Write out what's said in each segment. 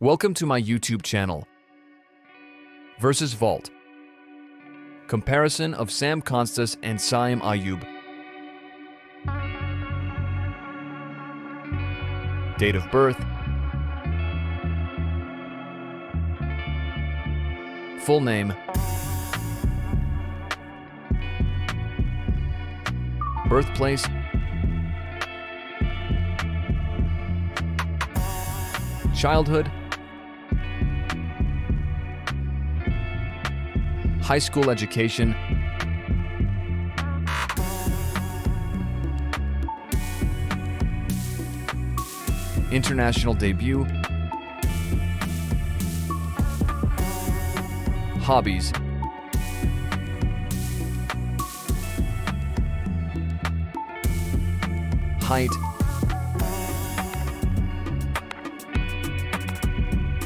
Welcome to my YouTube channel. Versus Vault. Comparison of Sam Konstas and Saim Ayub. Date of birth. Full name. Birthplace. Childhood. High school education. International debut. Hobbies. Height.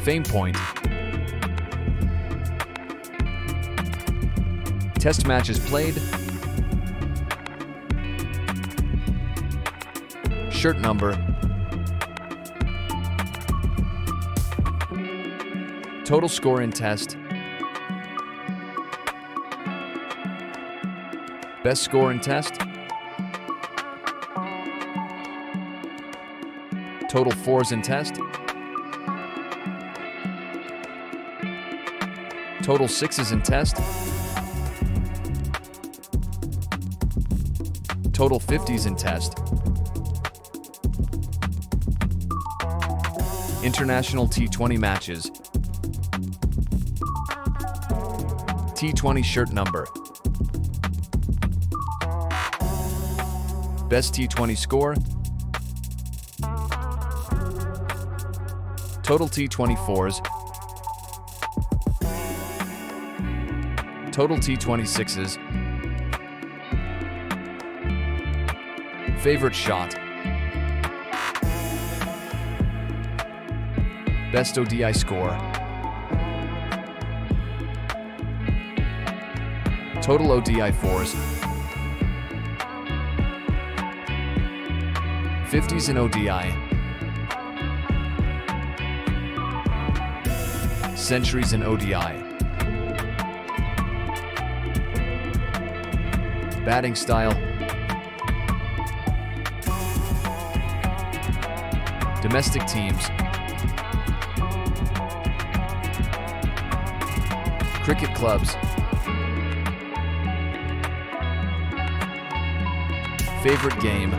Fame point. Test matches played. Shirt number. Total score in test. Best score in test. Total fours in test. Total sixes in test. Total 50s in test. International T20 matches. T20 shirt number. Best T20 score. Total T24s. Total T26s. Favorite shot. Best ODI score. Total ODI fours. 50s in ODI. Centuries in ODI. Batting style. Domestic teams. Cricket clubs. Favorite game.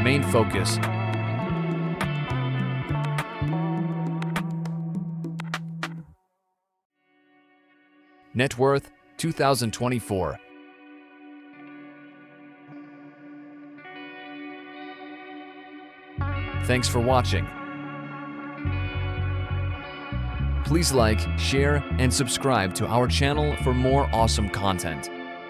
Main focus. Net worth 2024. Thanks for watching. Please like, share, and subscribe to our channel for more awesome content.